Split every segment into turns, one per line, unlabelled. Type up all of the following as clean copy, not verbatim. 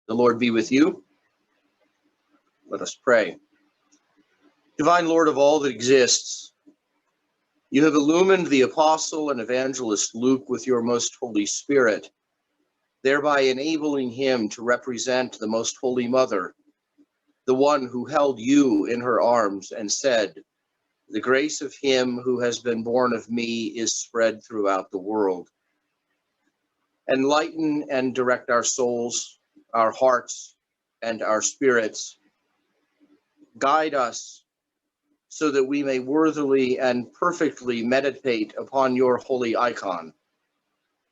The Lord be with you. Let us pray. Divine Lord of all that exists, you have illumined the apostle and evangelist Luke with your most Holy Spirit, thereby enabling him to represent the Most Holy Mother, the one who held you in her arms and said, "The grace of him who has been born of me is spread throughout the world." Enlighten and direct our souls, our hearts, and our spirits. Guide us so that we may worthily and perfectly meditate upon your holy icon,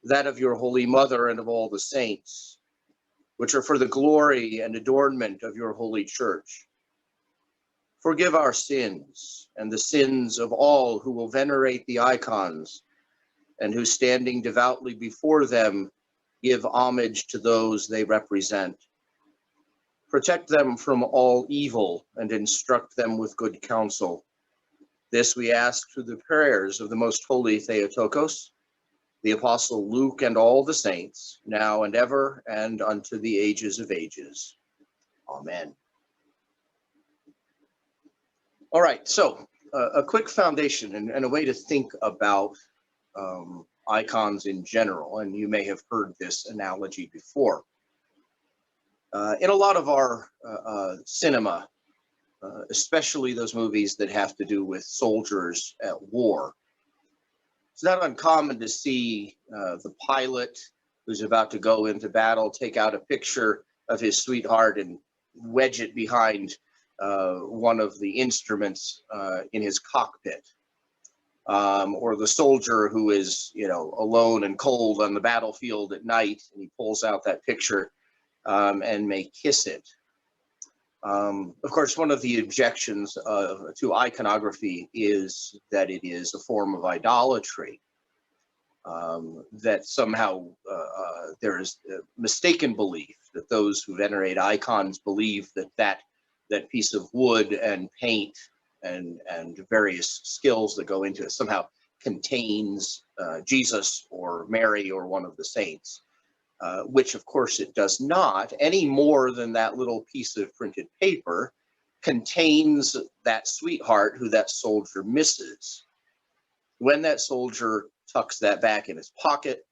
that of your Holy Mother and of all the saints, which are for the glory and adornment of your holy church. Forgive our sins and the sins of all who will venerate the icons and who, standing devoutly before them, give homage to those they represent. Protect them from all evil and instruct them with good counsel. This we ask through the prayers of the most holy Theotokos, the apostle Luke, and all the saints, now and ever, and unto the ages of ages. Amen. All right, so a quick foundation and a way to think about icons in general, and you may have heard this analogy before. In a lot of our cinema, especially those movies that have to do with soldiers at war, it's not uncommon to see the pilot who's about to go into battle take out a picture of his sweetheart and wedge it behind one of the instruments in his cockpit. Or the soldier who is, alone and cold on the battlefield at night, and he pulls out that picture and may kiss it. Of course, one of the objections to iconography is that it is a form of idolatry, that somehow there is a mistaken belief that those who venerate icons believe that piece of wood and paint and various skills that go into it somehow contains Jesus or Mary or one of the saints. Which of course it does not, any more than that little piece of printed paper contains that sweetheart who that soldier misses. When that soldier tucks that back in his pocket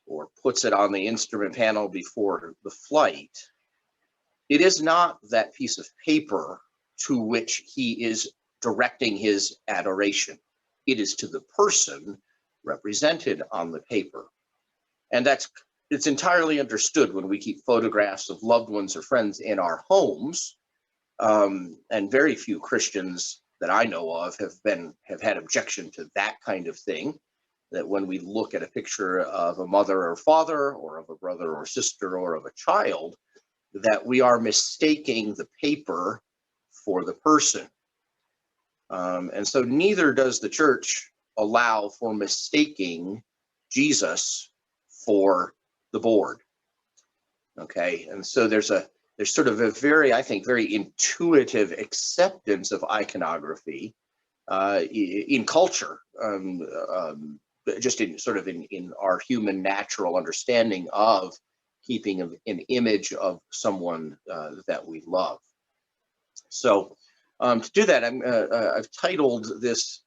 or puts it on the instrument panel before the flight, it is not that piece of paper to which he is directing his adoration. It is to the person represented on the paper. And it's entirely understood when we keep photographs of loved ones or friends in our homes, and very few Christians that I know of have had objection to that kind of thing, that when we look at a picture of a mother or father or of a brother or sister or of a child, that we are mistaking the paper for the person. And so neither does the church allow for mistaking Jesus for the board. Okay, and so there's sort of a very intuitive acceptance of iconography in culture, just in our human natural understanding of keeping an image of someone that we love. So to do that, I've titled this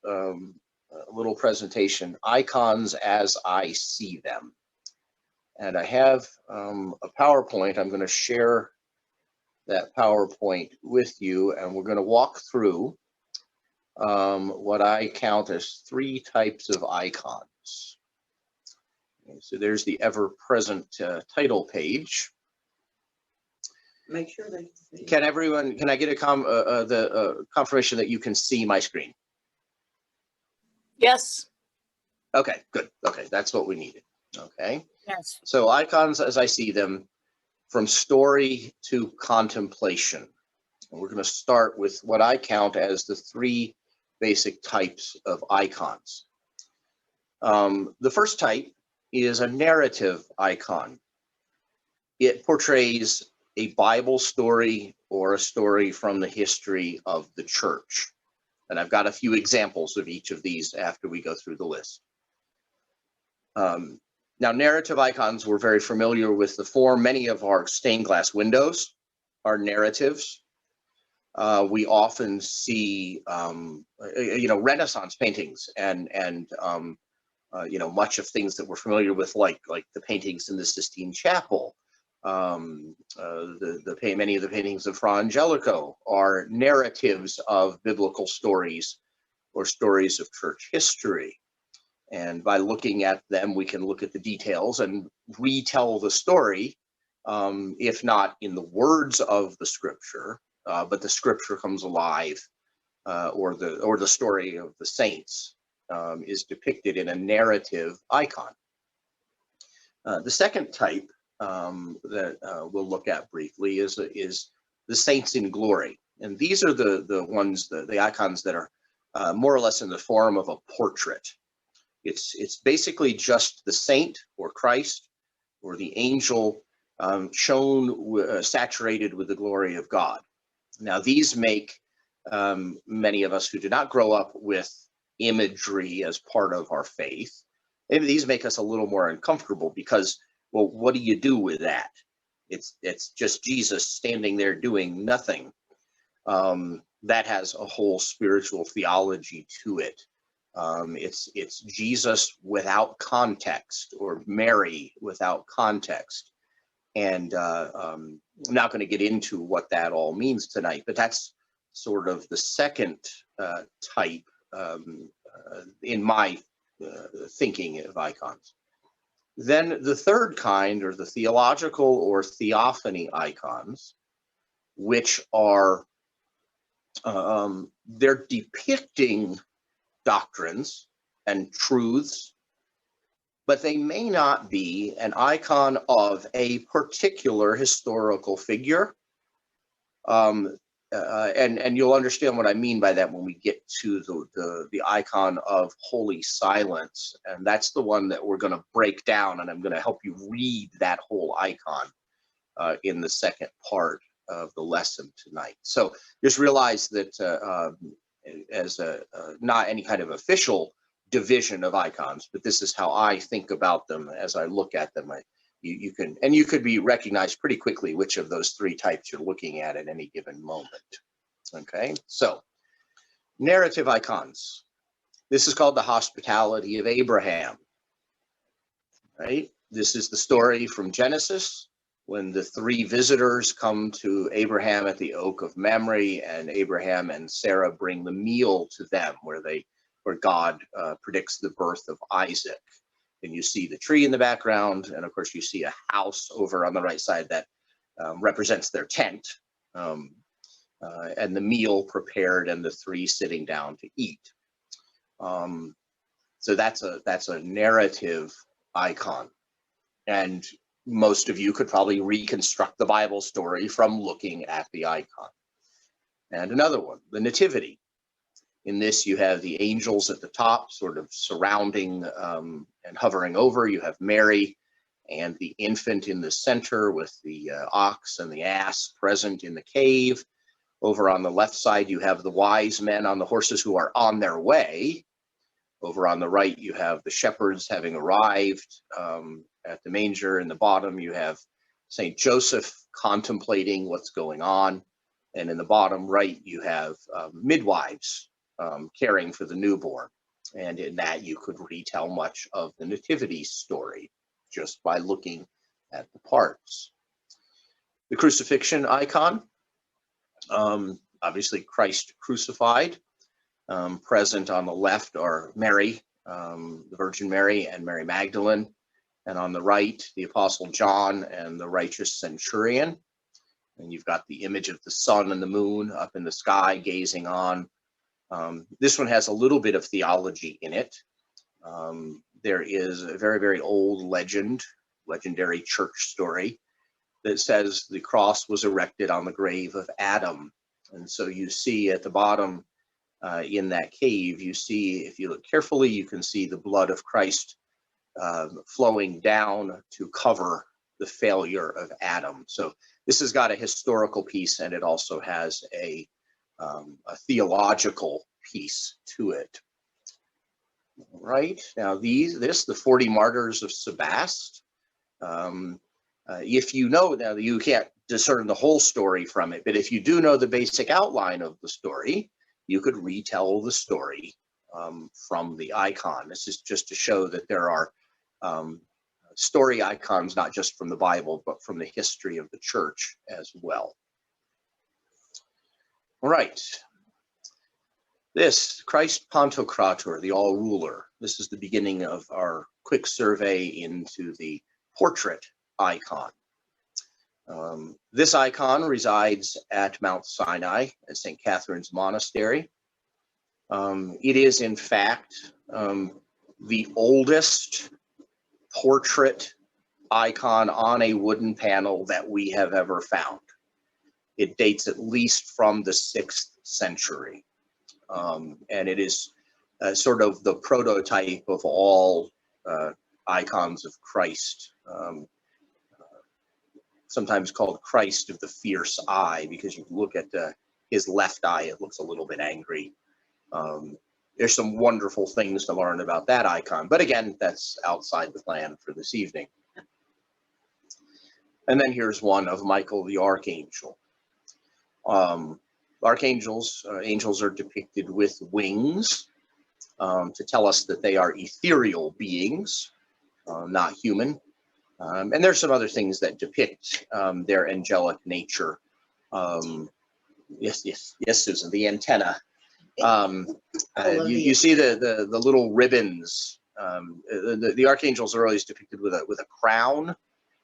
little presentation, "Icons as I See Them." And I have a PowerPoint. I'm going to share that PowerPoint with you, and we're going to walk through what I count as 3 types of icons. Okay, so there's the ever-present title page.
Make sure they see.
Can I get the confirmation that you can see my screen?
Yes.
Okay, good. Okay, that's what we needed. Okay.
Yes.
So icons as I see them, from story to contemplation. And we're going to start with what I count as the 3 basic types of icons. The first type is a narrative icon. It portrays a Bible story or a story from the history of the church. And I've got a few examples of each of these after we go through the list. Now, narrative icons, we're very familiar with the form. Many of our stained glass windows are narratives. We often see, Renaissance paintings and much of things that we're familiar with, like the paintings in the Sistine Chapel. Many of the paintings of Fra Angelico are narratives of biblical stories or stories of church history. And by looking at them, we can look at the details and retell the story, if not in the words of the scripture, but the scripture comes alive, or the story of the saints is depicted in a narrative icon. The second type that we'll look at briefly is the saints in glory, and these are the ones, the icons that are more or less in the form of a portrait. It's basically just the saint or Christ or the angel shown saturated with the glory of God. Now, these make many of us who did not grow up with imagery as part of our faith, maybe these make us a little more uncomfortable because, well, what do you do with that? It's just Jesus standing there doing nothing. That has a whole spiritual theology to it. It's Jesus without context, or Mary without context. And I'm not going to get into what that all means tonight, but that's sort of the second type in my thinking of icons. Then the third kind are the theological or theophany icons, which are they're depicting doctrines and truths, but they may not be an icon of a particular historical figure. And you'll understand what I mean by that when we get to the icon of holy silence. And that's the one that we're going to break down, and I'm going to help you read that whole icon in the second part of the lesson tonight. So just realize that as not any kind of official division of icons, but this is how I think about them as I look at them. You could be recognized pretty quickly which of those three types you're looking at any given moment. Okay, so narrative icons. This is called the hospitality of Abraham. Right? This is the story from Genesis when the three visitors come to Abraham at the Oak of Mamre, and Abraham and Sarah bring the meal to them, where God predicts the birth of Isaac. And you see the tree in the background, and of course you see a house over on the right side that represents their tent, and the meal prepared and the three sitting down to eat. So that's a narrative icon, and most of you could probably reconstruct the Bible story from looking at the icon. And another one, the nativity. In this, you have the angels at the top, sort of surrounding and hovering over. You have Mary and the infant in the center, with the ox and the ass present in the cave. Over on the left side, you have the wise men on the horses who are on their way. Over on the right, you have the shepherds having arrived at the manger. In the bottom, you have St. Joseph contemplating what's going on. And in the bottom right, you have midwives caring for the newborn. And in that, you could retell much of the nativity story just by looking at the parts. The crucifixion icon, obviously Christ crucified. Present on the left are Mary, the Virgin Mary, and Mary Magdalene. And on the right, the Apostle John and the righteous centurion. And you've got the image of the sun and the moon up in the sky gazing on. This one has a little bit of theology in it. There is a very, very old legendary church story that says the cross was erected on the grave of Adam. And so you see at the bottom in that cave, you see, if you look carefully, you can see the blood of Christ flowing down to cover the failure of Adam. So this has got a historical piece, and it also has a theological piece to it. Right now, the 40 Martyrs of Sebast. If you know, now you can't discern the whole story from it, but if you do know the basic outline of the story, you could retell the story from the icon. This is just to show that there are story icons, not just from the Bible, but from the history of the church as well. All right. This, Christ Pantocrator, the all-ruler. This is the beginning of our quick survey into the portrait icon. This icon resides at Mount Sinai at St. Catherine's Monastery. It is, in fact, the oldest portrait icon on a wooden panel that we have ever found. It dates at least from the 6th century. And it is sort of the prototype of all icons of Christ, sometimes called Christ of the Fierce Eye, because you look at his left eye, it looks a little bit angry. There's some wonderful things to learn about that icon, but again, that's outside the plan for this evening. And then here's one of Michael the Archangel. Archangels, angels are depicted with wings to tell us that they are ethereal beings, not human. And there's some other things that depict their angelic nature. Yes, Susan, the antenna. You see the little ribbons. The archangels are always depicted with a crown.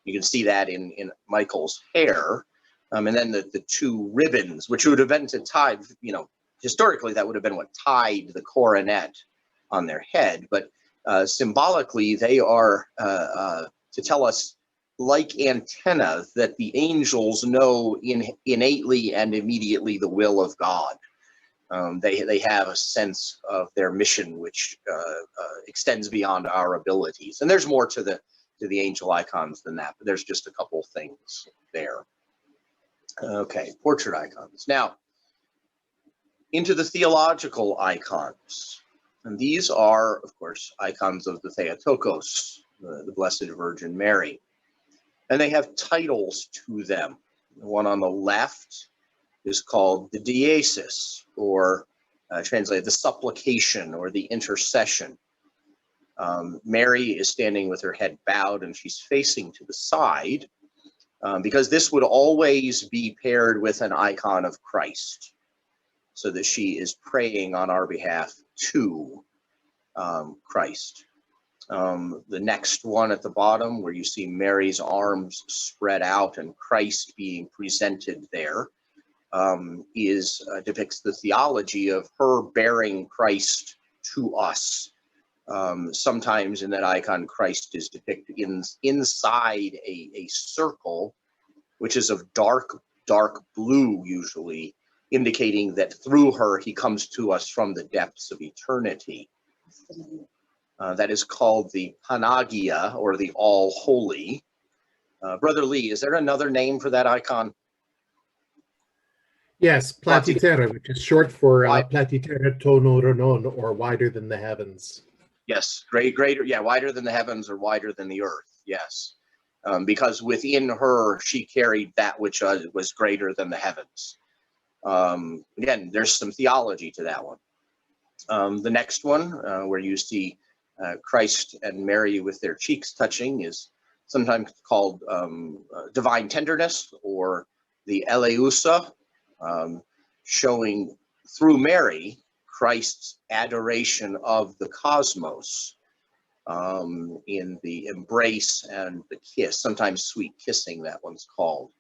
You can see that in Michael's hair. And then the two ribbons, which would have been to tie, historically that would have been what tied the coronet on their head. But symbolically, they are to tell us, like antenna, that the angels know innately and immediately the will of God. They have a sense of their mission, which extends beyond our abilities. And there's more to the angel icons than that, but there's just a couple things there. Okay, portrait icons. Now, into the theological icons. And these are, of course, icons of the Theotokos, the Blessed Virgin Mary. And they have titles to them. The one on the left is called the Diesis, or translated the supplication or the intercession. Mary is standing with her head bowed and she's facing to the side. Because this would always be paired with an icon of Christ, so that she is praying on our behalf to Christ. The next one at the bottom, where you see Mary's arms spread out and Christ being presented there, depicts the theology of her bearing Christ to us. Sometimes in that icon, Christ is depicted inside a circle, which is of dark blue, usually, indicating that through her, he comes to us from the depths of eternity. That is called the Panagia, or the All Holy. Brother Lee, is there another name for that icon?
Yes, Platitera, which is short for Platitera tono renon, or wider than the heavens.
Yes, greater, yeah, wider than the heavens or wider than the earth, yes. Because within her, she carried that which was greater than the heavens. Again, there's some theology to that one. The next one, where you see Christ and Mary with their cheeks touching, is sometimes called divine tenderness, or the Eleusa, showing through Mary Christ's adoration of the cosmos in the embrace and the kiss, sometimes sweet kissing, that one's called.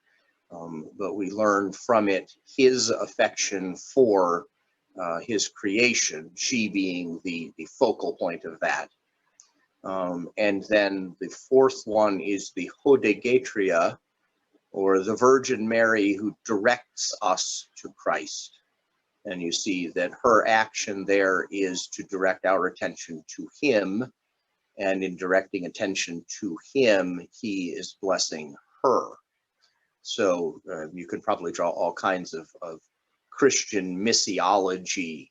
But we learn from it his affection for his creation, she being the focal point of that. And then the fourth one is the Hodegetria, or the Virgin Mary who directs us to Christ. And you see that her action there is to direct our attention to him, and in directing attention to him, he is blessing her. So you can probably draw all kinds of Christian missiology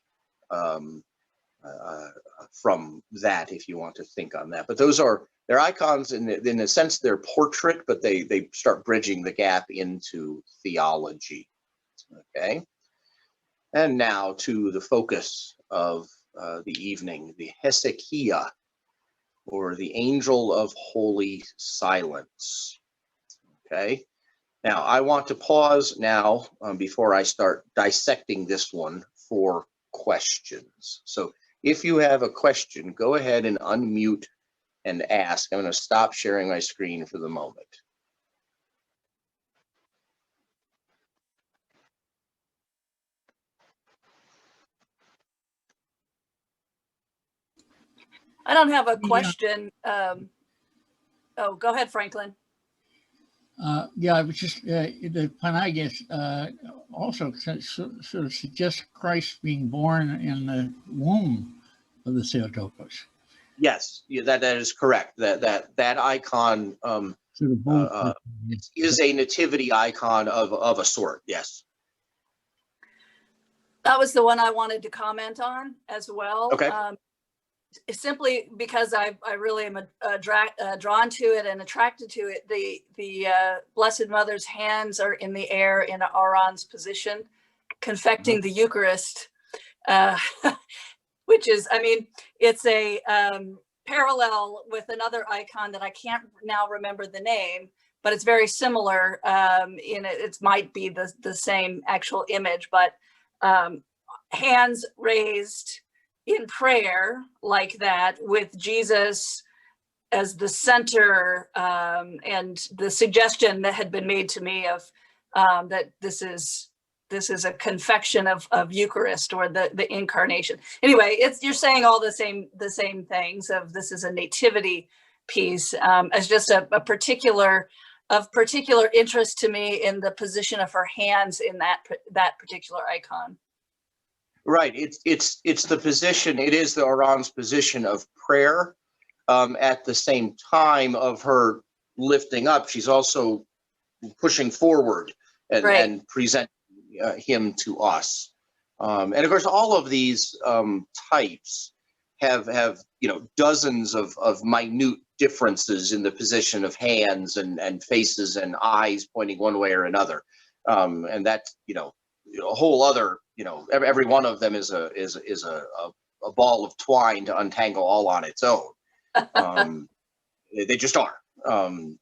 from that, if you want to think on that. But they're icons in a sense, they're portrait, but they start bridging the gap into theology. Okay. And now to the focus of the evening, the Hezekiah, or the angel of holy silence. Okay. Now I want to pause now before I start dissecting this one for questions. So if you have a question, go ahead and unmute and ask. I'm going to stop sharing my screen for the moment.
I don't have a question. Oh, go ahead, Franklin.
Yeah, I was just, the Panagas also sort of suggests Christ being born in the womb of the Theotokos.
Yes, yeah, that is correct. That icon
Sort of both.
is a nativity icon of a sort. Yes.
That was the one I wanted to comment on as well.
Okay.
Simply because I really am drawn to it and attracted to it. The Blessed Mother's hands are in the air in Aaron's position, confecting the Eucharist, which is, I mean, it's a parallel with another icon that I can't now remember the name, but it's very similar. In it might be the same actual image, but hands raised in prayer like that, with Jesus as the center, and the suggestion that had been made to me of that this is a confection of Eucharist, or the incarnation. Anyway, you're saying all the same things. Of this is a nativity piece, as just a particular interest to me in the position of her hands in that particular icon.
Right. It's the position. It is the Aaron's position of prayer. At the same time of her lifting up, she's also pushing forward and presenting him to us. And of course, all of these types have dozens of minute differences in the position of hands and faces and eyes pointing one way or another. And that's a whole other, every one of them is a ball of twine to untangle all on its own. They just are, and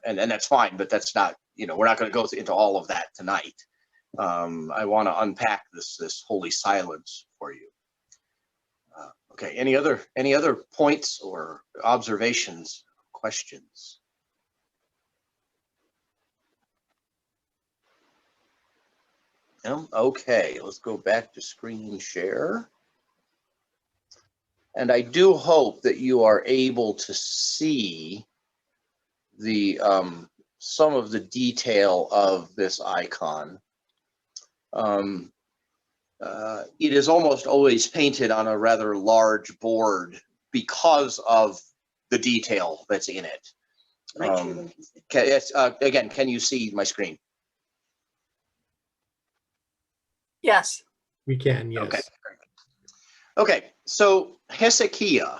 that's fine. But that's not, we're not going to go into all of that tonight. I want to unpack this holy silence for you. Okay. Any other points or observations, questions? Okay, let's go back to screen share. And I do hope that you are able to see the some of the detail of this icon. It is almost always painted on a rather large board because of the detail that's in it. Again, can you see my screen?
Yes.
We can, yes.
Okay. Okay, so Hezekiah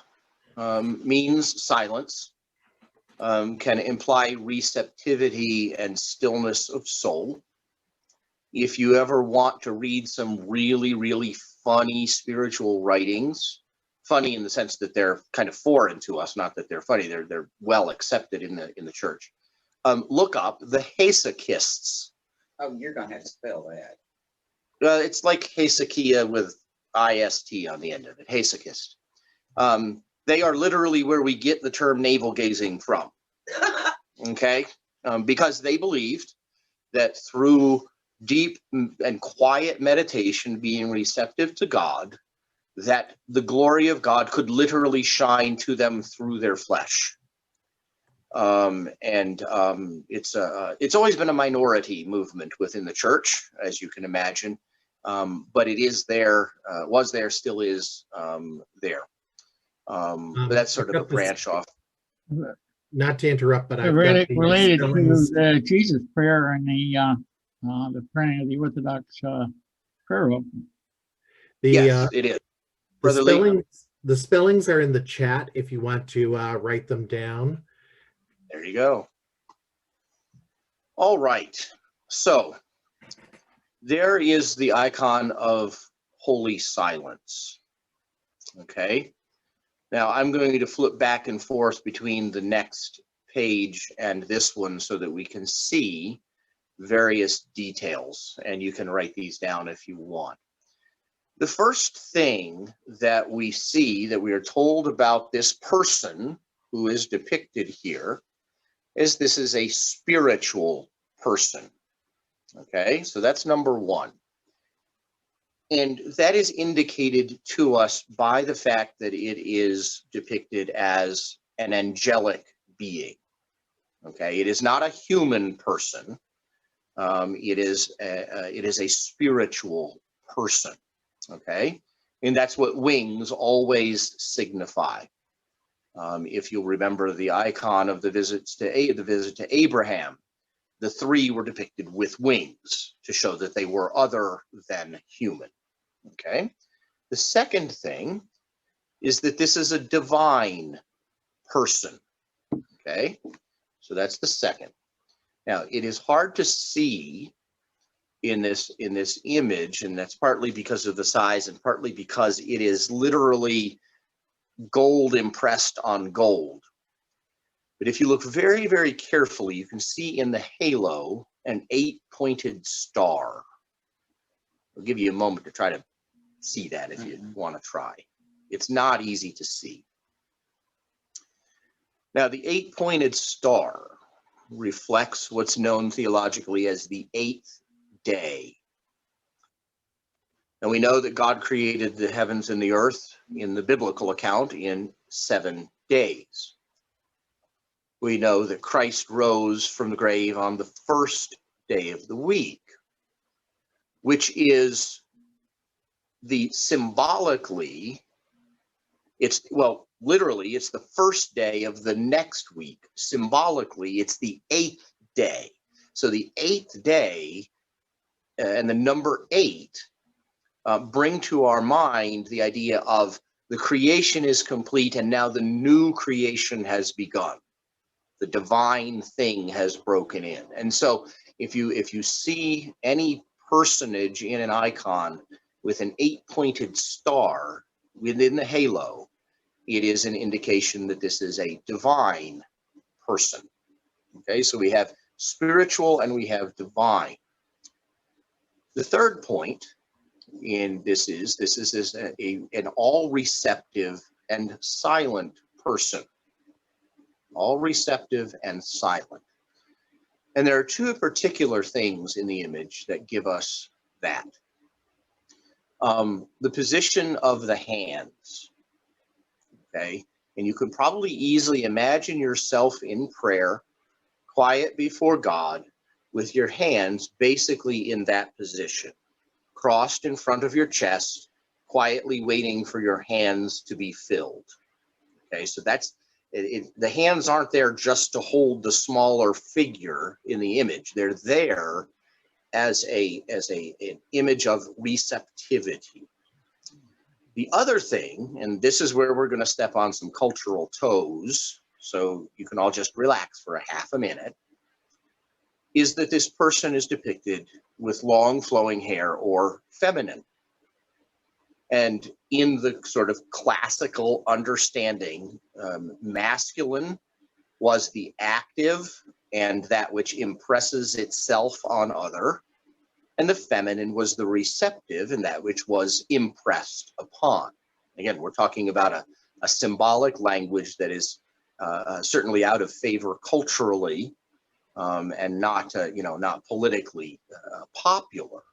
means silence, can imply receptivity and stillness of soul. If you ever want to read some really, really funny spiritual writings, funny in the sense that they're kind of foreign to us, not that they're funny, they're well accepted in the church. Look up the Hezekists.
Oh, you're gonna have to spell that.
It's like Hezekiah with IST on the end of it, Hezekiast. They are literally where we get the term navel gazing from, okay? Because they believed that through deep and quiet meditation, being receptive to God, that the glory of God could literally shine to them through their flesh. It's always been a minority movement within the church, as you can imagine. But it is there, was there, still is there. But that's sort of a branch off.
Not to interrupt, but I've
related
got
to Jesus' prayer and the praying of the Orthodox prayer opening.
Yes, it is. Brother Lee?
The spellings are in the chat if you want to write them down.
There you go. All right. So there is the icon of holy silence. Okay. Now I'm going to flip back and forth between the next page and this one so that we can see various details, and you can write these down if you want. The first thing that we see, that we are told about this person who is depicted here, is this is a spiritual person. Okay, so that's number one. And that is indicated to us by the fact that it is depicted as an angelic being. Okay, it is not a human person. It is a spiritual person. Okay, and that's what wings always signify. If you'll remember the icon of the visit to Abraham, the three were depicted with wings to show that they were other than human. Okay. The second thing is that this is a divine person. Okay. So that's the second. Now, it is hard to see in this image, and that's partly because of the size and partly because it is literally gold impressed on gold. But if you look very, very carefully, you can see in the halo an 8-pointed star. I'll give you a moment to try to see that if you want to try. It's not easy to see. Now, the 8-pointed star reflects what's known theologically as the 8th day. And we know that God created the heavens and the earth in the biblical account in 7 days. We know that Christ rose from the grave on the first day of the week, which is symbolically, literally, it's the first day of the next week. Symbolically, it's the 8th day. So the 8th day and the number 8 bring to our mind the idea of the creation is complete and now the new creation has begun. The divine thing has broken in. And so if you see any personage in an icon with an 8-pointed star within the halo, it is an indication that this is a divine person. Okay, so we have spiritual and we have divine. The third point in this is an all receptive and silent person. All receptive and silent. And there are two particular things in the image that give us that. The position of the hands, okay? And you can probably easily imagine yourself in prayer, quiet before God, with your hands basically in that position, crossed in front of your chest, quietly waiting for your hands to be filled. Okay, so that's the hands aren't there just to hold the smaller figure in the image. They're there as an image of receptivity. The other thing, and this is where we're going to step on some cultural toes, so you can all just relax for a half a minute, is that this person is depicted with long flowing hair or feminine. And in the sort of classical understanding, masculine was the active and that which impresses itself on other, and the feminine was the receptive and that which was impressed upon. Again, we're talking about a symbolic language that is certainly out of favor culturally and not politically popular.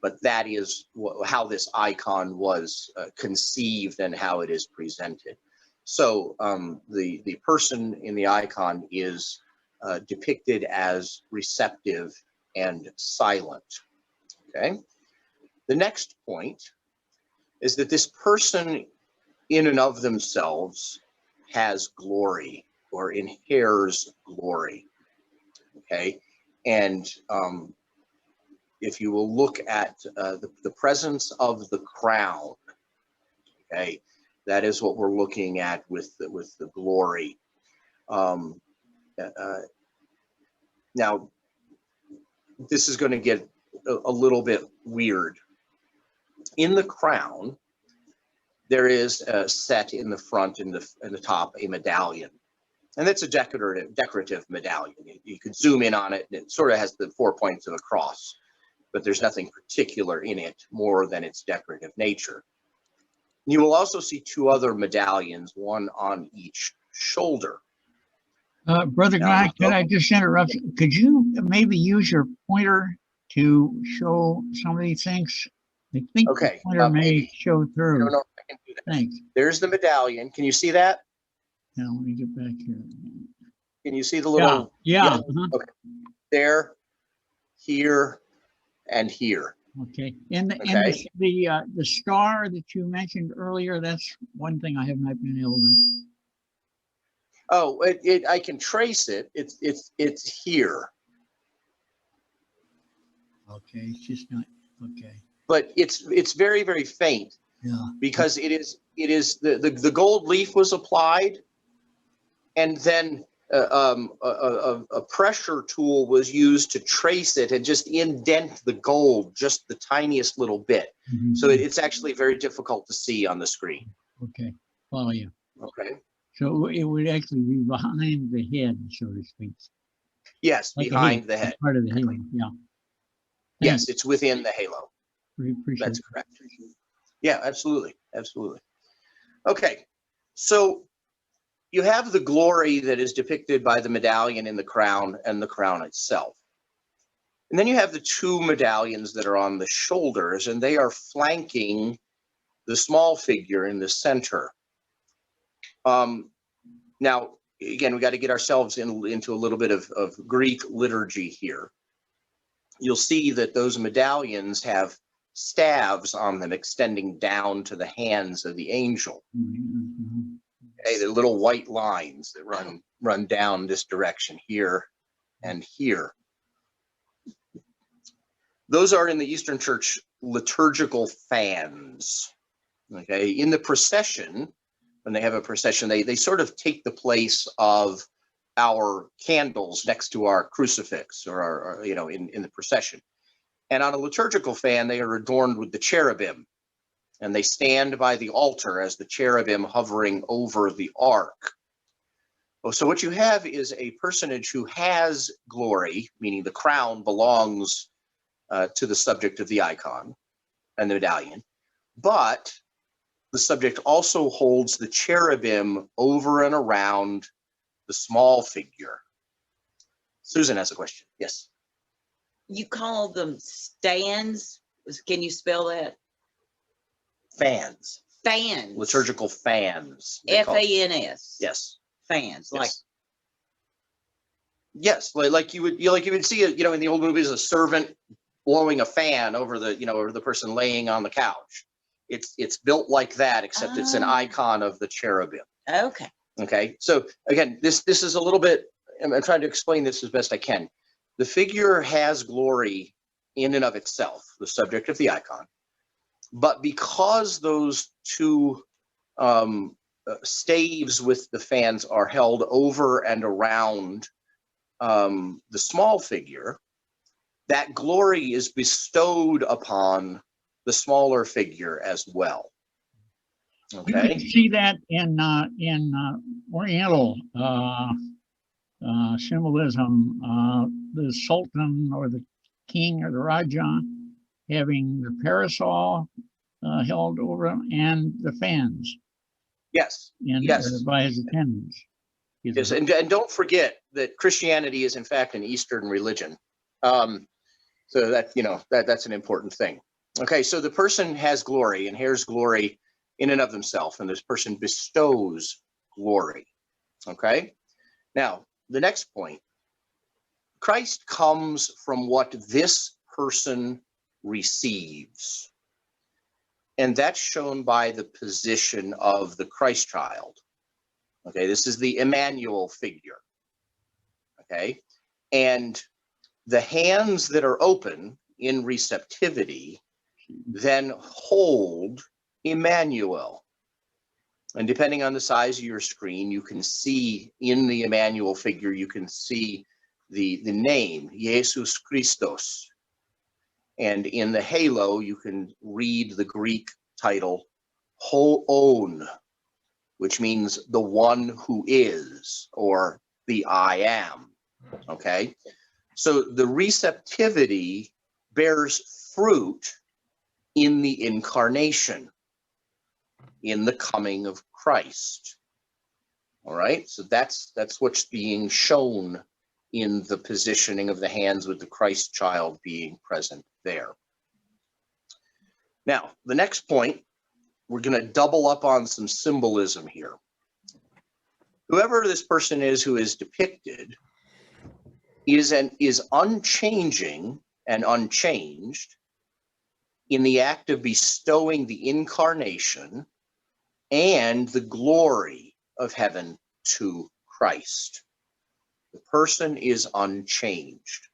But that is how this icon was conceived and how it is presented. So the person in the icon is depicted as receptive and silent. Okay. The next point is that this person in and of themselves has glory or inheres glory. Okay. And if you will look at the presence of the crown, Okay, that is what we're looking at with the glory. Now, this is going to get a little bit weird. In the crown, there is a set in the front and the top a medallion, and that's a decorative medallion. You could zoom in on it, and it sort of has the 4 points of a cross, but there's nothing particular in it more than its decorative nature. You will also see two other medallions, one on each shoulder.
Brother Guy, could I just interrupt? Could you maybe use your pointer to show some of these things? I think
Okay,
the pointer may
maybe.
show
I
through.
don't know if I can do that.
Thanks.
There's the medallion. Can you see that?
Now let me get back here.
Can you see the little?
Yeah.
Okay. There, here, and here.
Okay. And
Okay.
the star that you mentioned earlier, that's one thing I have not been able to.
Oh, I can trace it. It's here.
Okay, it's just not okay.
But it's very, very faint.
Yeah.
Because it is the gold leaf was applied, and then a pressure tool was used to trace it and just indent the gold just the tiniest little bit.
Mm-hmm.
So it's actually very difficult to see on the screen.
Okay, follow you.
Okay.
So it would actually be behind the head, so to speak.
Yes,
Like
behind the head.
Part of the halo, yeah.
Yes, it's within the halo.
We appreciate
That's correct. Yeah, absolutely. Absolutely. Okay. So you have the glory that is depicted by the medallion in the crown and the crown itself. And then you have the two medallions that are on the shoulders, and they are flanking the small figure in the center. Now, again, we got to get ourselves into a little bit of Greek liturgy here. You'll see that those medallions have staves on them extending down to the hands of the angel.
Mm-hmm.
Okay, the little white lines that run down this direction here and here. Those are in the Eastern Church liturgical fans. Okay, in the procession, when they have a procession, they sort of take the place of our candles next to our crucifix, or our in the procession. And on a liturgical fan, they are adorned with the cherubim, and they stand by the altar as the cherubim hovering over the ark. So what you have is a personage who has glory, meaning the crown belongs to the subject of the icon and the medallion, but the subject also holds the cherubim over and around the small figure. Susan has a question. Yes.
You call them stands? Can you spell that?
Fans.
Fans.
Liturgical fans.
F-A-N-S.
Yes.
Fans. Like.
Yes, like you would see it, in the old movies, a servant blowing a fan over the person laying on the couch. It's built like that, except it's an icon of the cherubim.
Okay.
Okay. So again, this is a little bit. I'm trying to explain this as best I can. The figure has glory in and of itself, the subject of the icon, but because those two staves with the fans are held over and around the small figure, that glory is bestowed upon the smaller figure as well.
You
Okay.
can see that in Oriental symbolism. The Sultan or the King or the Raja having the parasol held over him and the fans.
Yes. Yes.
By his attendants.
Yes, and don't forget that Christianity is in fact an Eastern religion. So that's an important thing. Okay, so the person has glory and has glory in and of themselves, and this person bestows glory. Okay, now the next point: Christ comes from what this person receives, and that's shown by the position of the Christ child. Okay, this is the Emmanuel figure. Okay, and the hands that are open in receptivity then hold Emmanuel. And depending on the size of your screen, you can see in the Emmanuel figure, you can see the name, Jesus Christos. And in the halo, you can read the Greek title, Hoon, which means the one who is, or the I am, okay? So the receptivity bears fruit in the incarnation, in the coming of Christ. All right, so that's what's being shown in the positioning of the hands with the Christ child being present there. Now, the next point, we're going to double up on some symbolism here. Whoever this person is who is depicted is unchanging and unchanged in the act of bestowing the incarnation and the glory of heaven to Christ. The person is unchanged.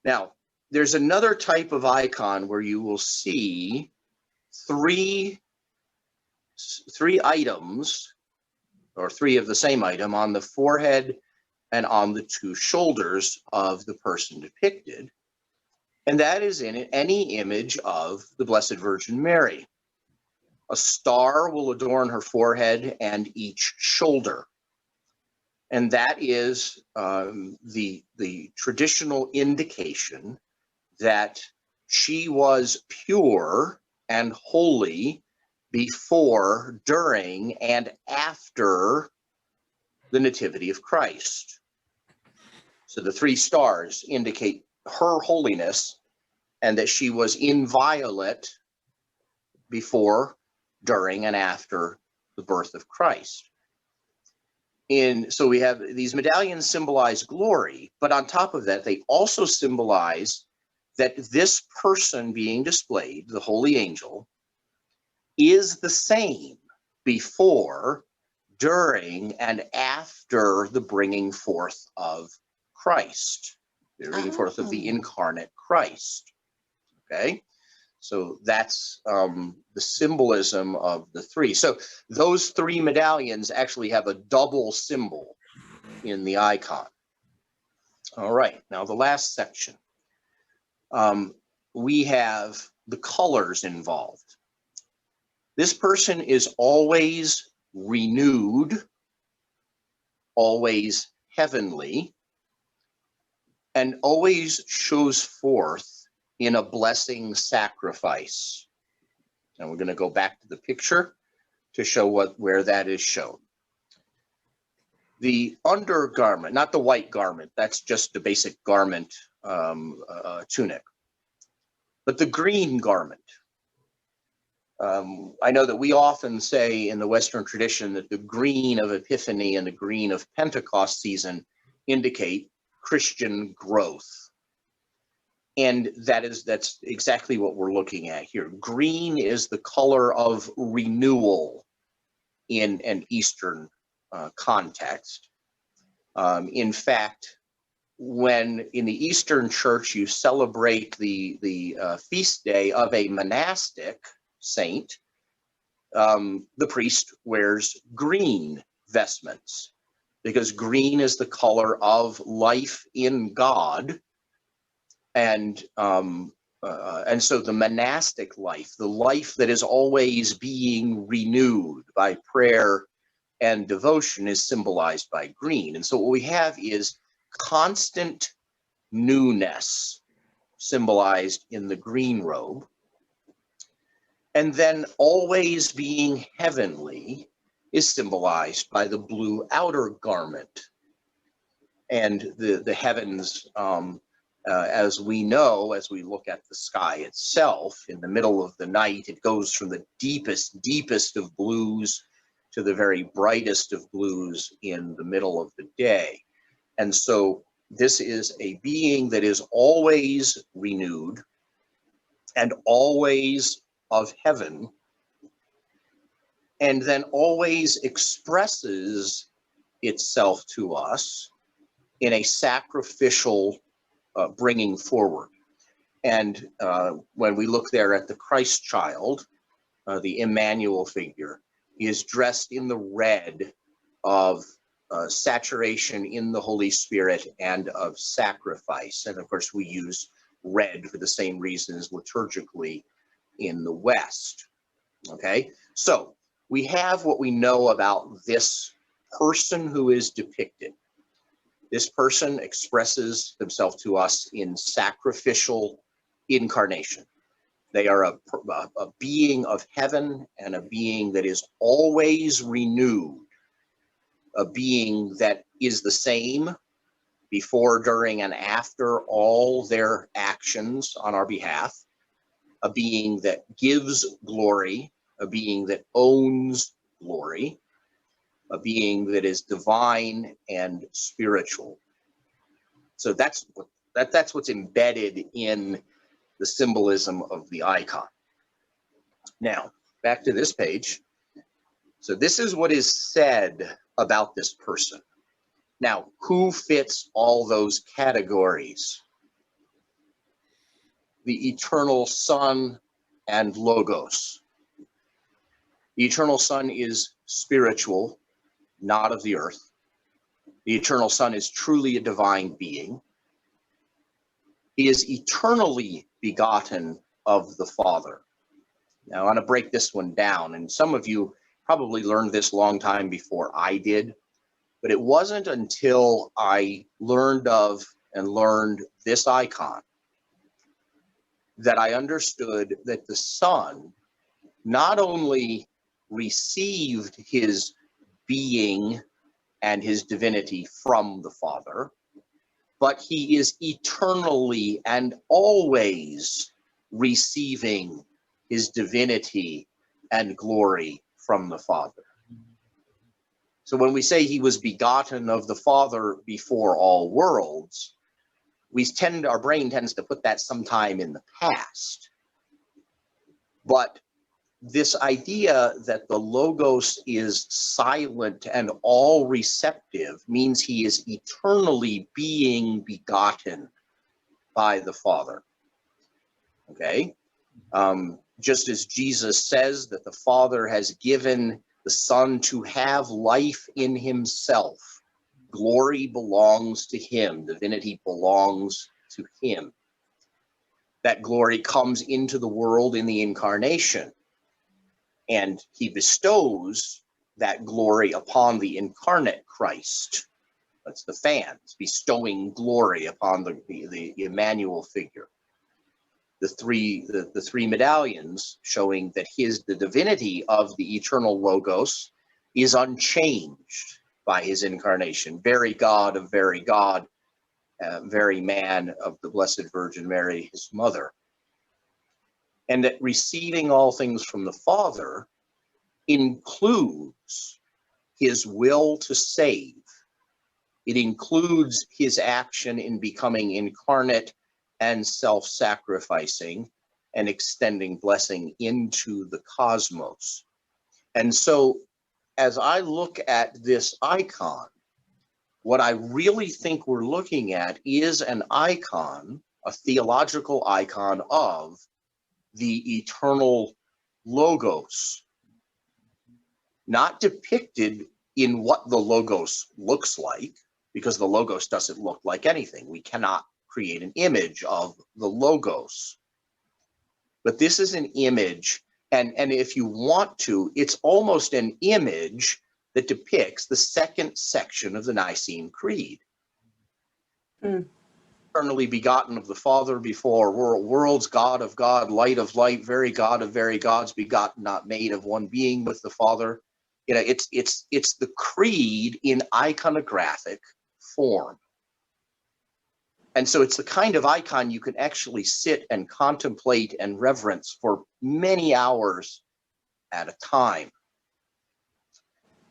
Now, there's another type of icon where you will see three items, or three of the same item, on the forehead and on the two shoulders of the person depicted. And that is in any image of the Blessed Virgin Mary. A star will adorn her forehead and each shoulder. And that is the traditional indication that she was pure and holy before, during, and after the Nativity of Christ. So the three stars indicate her holiness and that she was inviolate before, during, and after the birth of Christ. So we have these medallions symbolize glory, but on top of that, they also symbolize that this person being displayed, the holy angel, is the same before, during, and after the bringing forth of Christ, the bringing forth of the incarnate Christ. Okay, so that's the symbolism of the three. So those three medallions actually have a double symbol in the icon. All right, now the last section. We have the colors involved. This person is always renewed, always heavenly, and always shows forth in a blessing sacrifice. And we're going to go back to the picture to show where that is shown. The undergarment, not the white garment, that's just the basic garment, tunic, but the green garment. I know that we often say in the Western tradition that the green of Epiphany and the green of Pentecost season indicate Christian growth. And that's exactly what we're looking at here. Green is the color of renewal in an Eastern context. In fact, when in the Eastern Church you celebrate the feast day of a monastic saint, the priest wears green vestments because green is the color of life in God. And so the monastic life, the life that is always being renewed by prayer and devotion, is symbolized by green. And so what we have is constant newness symbolized in the green robe. And then always being heavenly is symbolized by the blue outer garment. And the heavens, as we know, as we look at the sky itself, in the middle of the night, it goes from the deepest of blues to the very brightest of blues in the middle of the day. And so this is a being that is always renewed and always of heaven, and then always expresses itself to us in a sacrificial bringing forward. And when we look there at the Christ child, the Emmanuel figure, is dressed in the red of saturation in the Holy Spirit and of sacrifice. And of course, we use red for the same reasons liturgically in the West. Okay, so we have what we know about this person who is depicted. This person expresses themselves to us in sacrificial incarnation. They are a being of heaven and a being that is always renewed, a being that is the same before, during, and after all their actions on our behalf, a being that gives glory, a being that owns glory, a being that is divine and spiritual. So that's what's embedded in the symbolism of the icon. Now, back to this page. So this is what is said about this person. Now, who fits all those categories? The eternal Son and Logos. The eternal Son is spiritual, not of the earth. The eternal Son is truly a divine being. He is eternally begotten of the Father. Now, I want to break this one down, and some of you probably learned this long time before I did, but it wasn't until I learned of and learned this icon that I understood that the Son not only received his being and his divinity from the Father, but he is eternally and always receiving his divinity and glory from the Father. So when we say he was begotten of the Father before all worlds, our brain tends to put that sometime in the past. But this idea that the Logos is silent and all receptive means he is eternally being begotten by the Father. Okay? Just as Jesus says that the Father has given the Son to have life in himself, glory belongs to him, divinity belongs to him. That glory comes into the world in the incarnation, and he bestows that glory upon the incarnate Christ. That's the fans bestowing glory upon the Emmanuel figure. The three medallions showing that the divinity of the eternal Logos is unchanged by his incarnation. Very God of very God, very man of the Blessed Virgin Mary, his mother. And that receiving all things from the Father includes his will to save. It includes his action in becoming incarnate and self-sacrificing and extending blessing into the cosmos. And so as I look at this icon, what I really think we're looking at is an icon, a theological icon of the eternal Logos, not depicted in what the Logos looks like, because the Logos doesn't look like anything. We cannot create an image of the Logos. But this is an image, and if you want to, it's almost an image that depicts the second section of the Nicene Creed. Eternally begotten of the Father before worlds, God of God, light of light, very God of very gods, begotten, not made, of one being with the Father. You know, it's the creed in iconographic form. And so it's the kind of icon you can actually sit and contemplate and reverence for many hours at a time.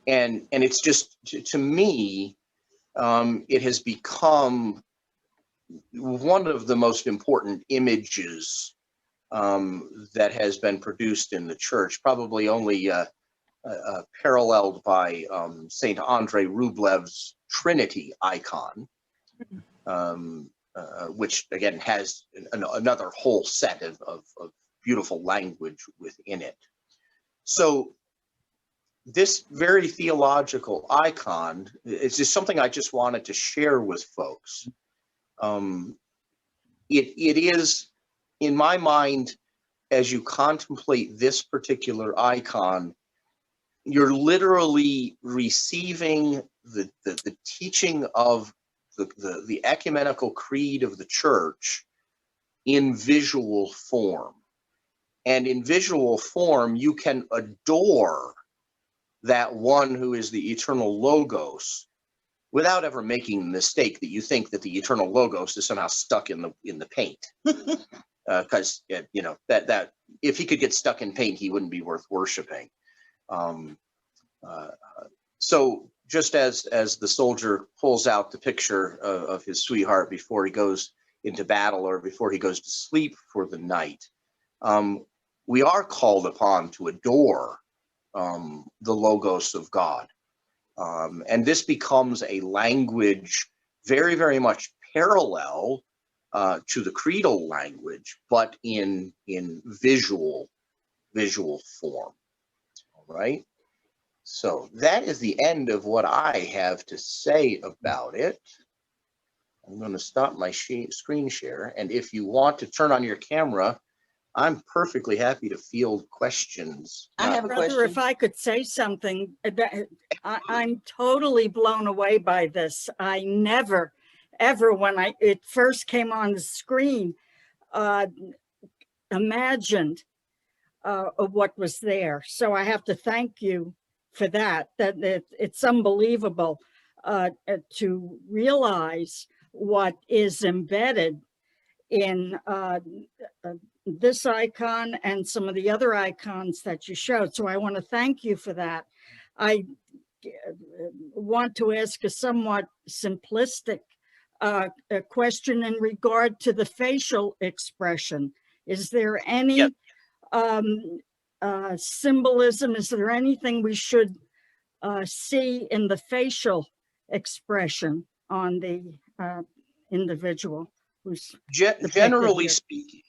And it's just, to me, it has become one of the most important images that has been produced in the church, probably only paralleled by St. Andrei Rublev's Trinity icon, which again has another whole set of beautiful language within it. So this very theological icon, it's just something I just wanted to share with folks. It is, in my mind, as you contemplate this particular icon, you're literally receiving the teaching of the ecumenical creed of the church in visual form. And in visual form, you can adore that one who is the eternal Logos without ever making the mistake that you think that the eternal Logos is somehow stuck in the paint. Because you know that if he could get stuck in paint, he wouldn't be worth worshiping. So just as the soldier pulls out the picture of his sweetheart before he goes into battle or before he goes to sleep for the night, we are called upon to adore the Logos of God. And this becomes a language very, very much parallel to the creedal language, but in visual form. All right. So that is the end of what I have to say about it. I'm going to stop my screen share. And if you want to turn on your camera, I'm perfectly happy to field questions.
I have a
Brother,
question.
if I could say something, I'm totally blown away by this. I never, ever, when it first came on the screen, imagined of what was there. So I have to thank you for that. It's unbelievable to realize what is embedded in this icon and some of the other icons that you showed. So I want to thank you for that. I want to ask a somewhat simplistic a question in regard to the facial expression. Is there any symbolism? Is there anything we should see in the facial expression on the individual who's
Generally speaking,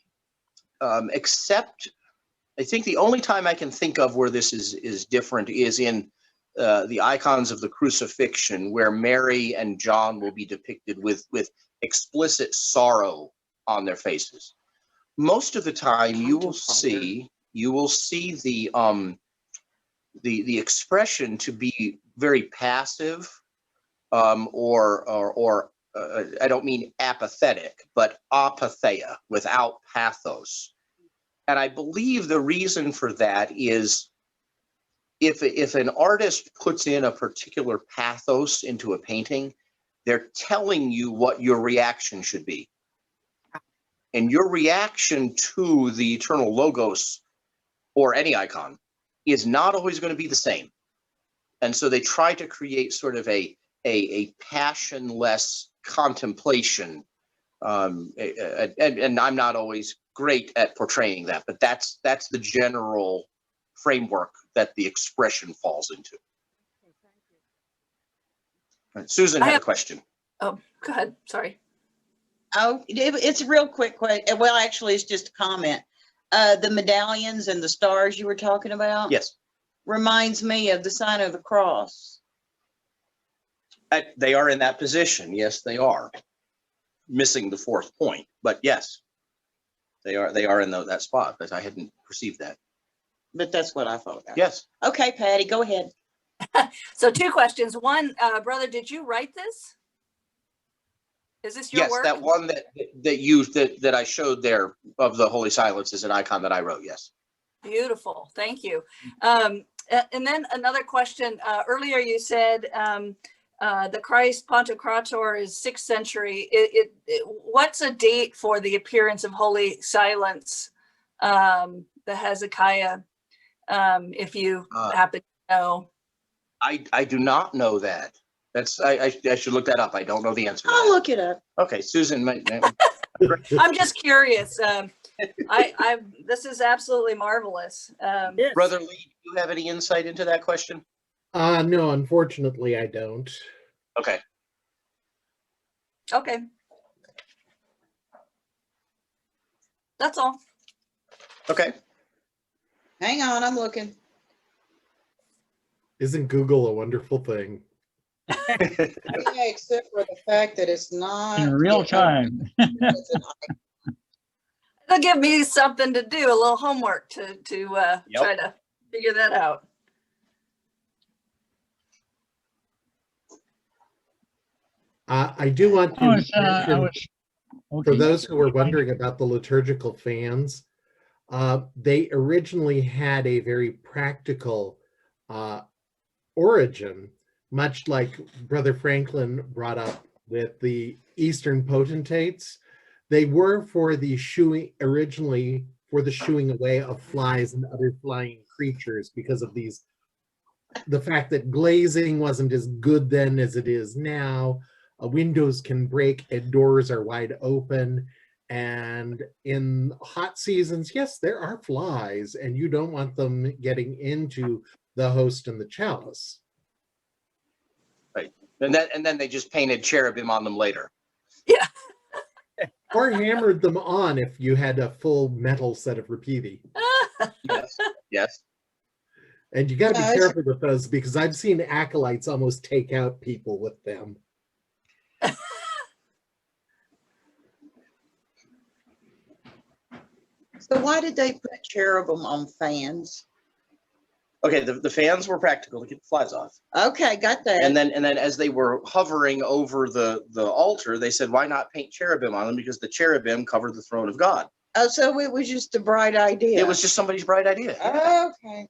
except I think the only time I can think of where this is different is in the icons of the crucifixion, where Mary and John will be depicted with explicit sorrow on their faces. Most of the time, you will see the expression to be very passive, or I don't mean apathetic, but apatheia, without pathos. And I believe the reason for that is if an artist puts in a particular pathos into a painting, they're telling you what your reaction should be. And your reaction to the eternal Logos or any icon is not always going to be the same. And so they try to create sort of a passionless contemplation. And I'm not always great at portraying that, but that's the general framework that the expression falls into. Right, Susan had a question.
Oh, go ahead. Sorry.
Oh, it's a real quick question. Well, actually, it's just a comment. The medallions and the stars you were talking about.
Yes.
Reminds me of the sign of the cross.
They are in that position. Yes, they are. Missing the fourth point, but yes, they are in that spot, but I hadn't perceived that.
But that's what I thought about.
Yes.
Okay, Patty, go ahead.
So 2 questions. One, brother, did you write this? Is this your
Yes,
work?
that one that I showed there of the Holy Silence is an icon that I wrote. Yes.
Beautiful. Thank you. And then another question. Earlier you said the Christ Pantocrator is 6th century. What's a date for the appearance of Holy Silence, the Hezekiah, if you happen to know?
I do not know that. I should look that up. I don't know the answer to
I'll
that.
look it up.
Okay, Susan.
I'm just curious. This is absolutely marvelous.
Yes.
Brother Lee, do you have any insight into that question?
No, unfortunately, I don't.
Okay.
Okay. That's all.
Okay.
Hang on, I'm looking.
Isn't Google a wonderful thing?
Yeah, except for the fact that it's not.
In real time.
It's an
It'll give me something to do, a little homework to
Yep.
try to figure that out.
I do want to
I
mention,
was,
for
okay.
those who were wondering about the liturgical fans, they originally had a very practical origin, much like Brother Franklin brought up with the Eastern potentates. They were for the shooing, originally for the shooing away of flies and other flying creatures because of the fact that glazing wasn't as good then as it is now. Windows can break and doors are wide open. And in hot seasons, yes, there are flies, and you don't want them getting into the host and the chalice.
Right. And then they just painted cherubim on them later.
Yeah.
Or hammered them on if you had a full metal set of repeating.
Yes. Yes.
And you got to
Yeah,
be
it's-
careful with those, because I've seen acolytes almost take out people with them.
So why did they put cherubim on fans?
Okay, the fans were practical to keep the flies off.
Okay, got that.
And then as they were hovering over the altar, they said, why not paint cherubim on them? Because the cherubim covered the throne of God.
Oh, so it was just a bright idea.
It was just somebody's bright idea.
Okay.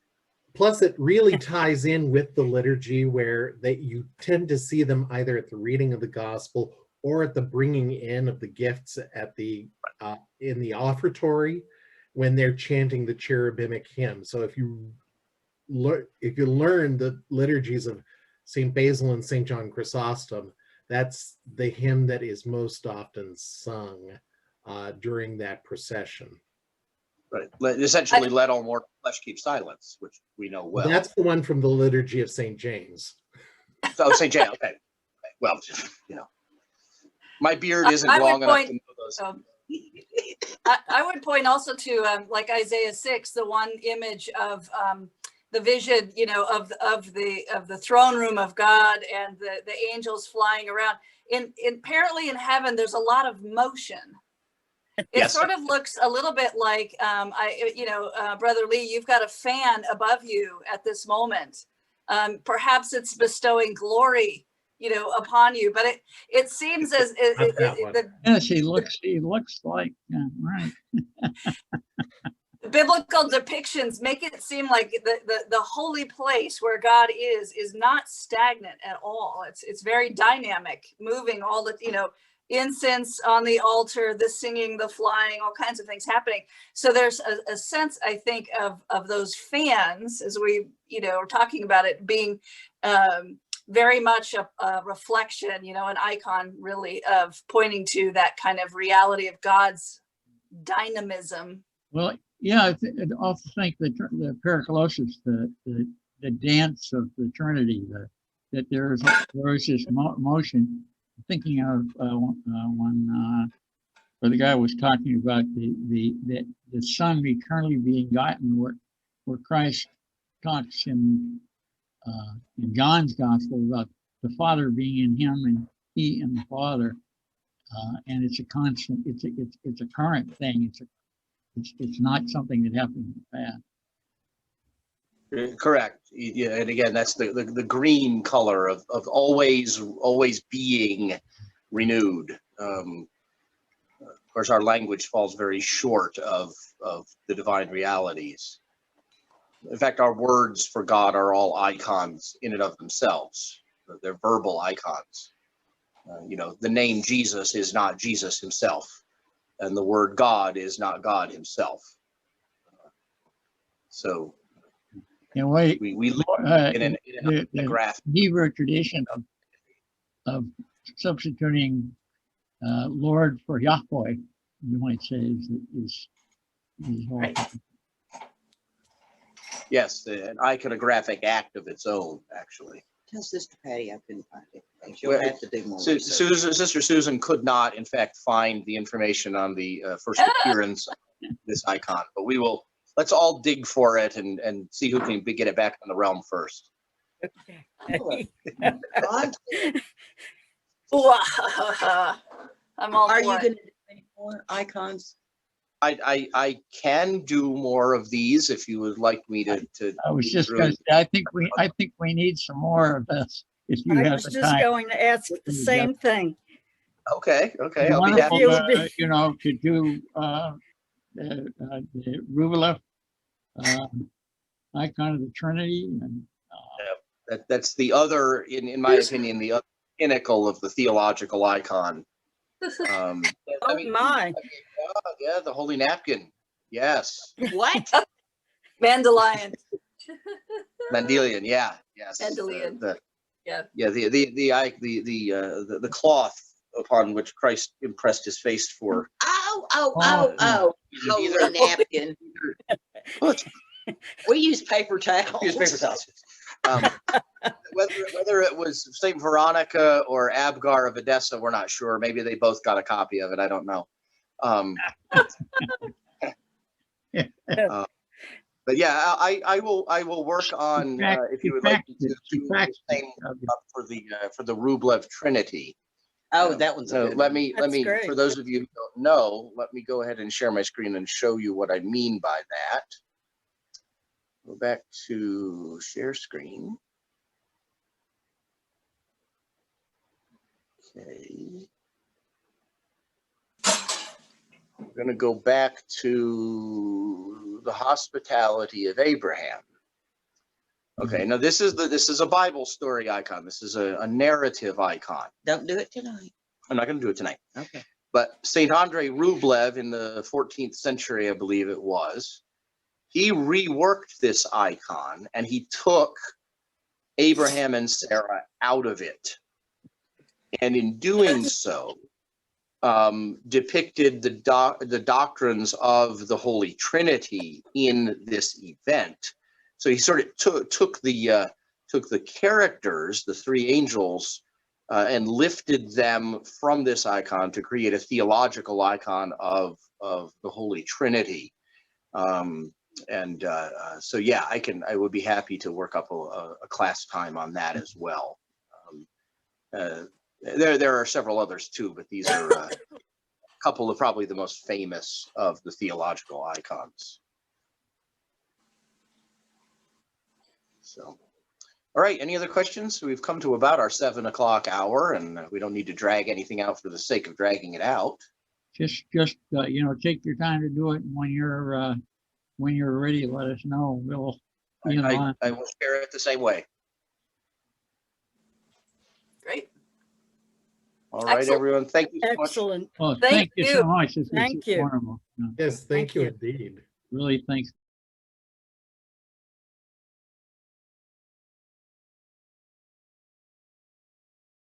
Plus, it really ties in with the liturgy, where you tend to see them either at the reading of the gospel or at the bringing in of the gifts at the in the offertory when they're chanting the cherubic hymn. So if you learn the liturgies of St. Basil and St. John Chrysostom, that's the hymn that is most often sung during that procession.
Right. Essentially, let all mortal flesh keep silence, which we know well.
That's the one from the liturgy of St. James.
Oh, St. James. Okay. Well, my beard isn't
I would
long enough
point-
to know those.
I would point also to like Isaiah 6, the one image of the vision, of the throne room of God and the angels flying around. Apparently in heaven, there's a lot of motion. It
Yes.
sort of looks a little bit like, Brother Lee, you've got a fan above you at this moment. Perhaps it's bestowing glory, upon you, but it seems as
Yes, he looks like, right.
the biblical depictions make it seem like the holy place where God is not stagnant at all. It's very dynamic, moving all the, incense on the altar, the singing, the flying, all kinds of things happening. So there's a sense, I think, of those fans, as we, are talking about it being very much a reflection, an icon really of pointing to that kind of reality of God's dynamism.
Well, yeah, I also think the pericholosis, the dance of the Trinity, that there is this motion. Thinking of when where the guy was talking about the Son eternally being gotten, where Christ talks in John's Gospel about the Father being in him and he in the Father, and it's a constant, it's a current thing. It's not something that happened in the past.
Correct. Yeah, and again, that's the green color of always being renewed. Of course, our language falls very short of the divine realities. In fact, our words for God are all icons in and of themselves. They're verbal icons. The name Jesus is not Jesus himself, and the word God is not God himself. So
And
we live in a graph.
Hebrew tradition of substituting Lord for Yahweh, you might say, is
Right.
Yes, an iconographic act of its own, actually.
Tell Sister Patty I couldn't find it. She'll
Well,
have to do more research.
Sister Susan could not, in fact, find the information on the first appearance of this icon, but let's all dig for it and see who can get it back on the realm first.
Ron,
I'm all
are
for
you
it.
gonna do any more icons?
I can do more of these if you would like me to.
I was
go
just
through
gonna
and-
say, I think we need some more of this, if you
I
have
was
the
just
time.
going to ask the same thing.
Okay,
It'd be
I'll be
wonderful,
happy.
you would be-
you know, to do, the Rublev, icon of the Trinity, and,
That's the other, in my opinion, the other pinnacle of the theological icon. I
Oh,
mean,
my.
yeah, the holy napkin. Yes,
What?
Mandelion.
Mandelion. Yeah, yes.
Mandelion. Yeah.
Yeah, the cloth upon which Christ impressed his face for.
Oh, holy
Either-
napkin.
Well, it's
We use paper towels.
use paper towels. Whether it was Saint Veronica or Abgar of Edessa, we're not sure. Maybe they both got a copy of it. I don't know. But yeah, I will work on if you would like me to do the same for the Rublev Trinity.
Oh, that one's a
So
good
let
one.
me
That's great.
for those of you who don't know, let me go ahead and share my screen and show you what I mean by that. Go back to share screen. Okay. We're going to go back to the hospitality of Abraham. Okay, now this is a Bible story icon. This is a narrative icon.
Don't do it tonight.
I'm not going to do it tonight.
Okay.
But Saint Andrei Rublev in the 14th century, I believe it was, he reworked this icon and he took Abraham and Sarah out of it. And in doing so, depicted the doctrines of the Holy Trinity in this event. So he sort of took the characters, the three angels, and lifted them from this icon to create a theological icon of the Holy Trinity. So yeah, I would be happy to work up a class time on that as well. There are several others too, but these are a couple of probably the most famous of the theological icons. So, all right, any other questions? So we've come to about our 7 o'clock hour, and we don't need to drag anything out for the sake of dragging it out.
just, you know, take your time to do it, and when you're ready, let us know. We'll, you know,
I will share it the same way.
Great.
All right,
Excellent.
everyone. Thank you so much.
Excellent.
well,
Thank
thank you so
you.
much. It's
Thank you.
wonderful.
Yes, thank
Thank
you
you.
indeed.
Really, thanks